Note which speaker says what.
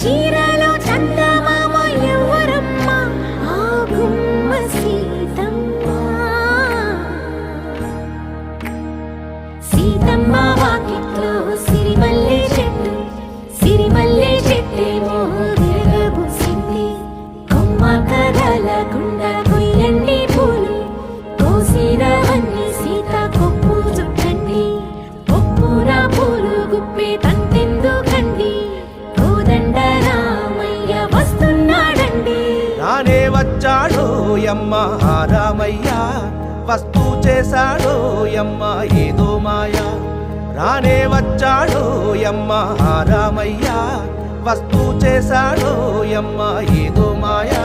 Speaker 1: చీరలో చందమామ ఎవరమ్మ ఆ గుమ్మ సీతమ్మ సీతమ్మ వాకిట్లో సిరిమల్లె చెట్టేమో విరగబూసింది కొమ్మ కదలకుండా కొయ్యండి పూలు కోసిరవన్నీ సీత కొప్పు చుట్టండి కొప్పున పూలు గుప్పే తంతెందుకండి కోదండ రామయ్య వస్తున్నాడండి
Speaker 2: రానే వచ్చాడో యమ్మ ఆ రామయ్య వస్తూ చేశాడో యమ్మ ఏదో మాయా రానే వచ్చాడో యమ్మ ఆ రామయ్య వస్తూ చేశాడో యమ్మ ఏదో మాయా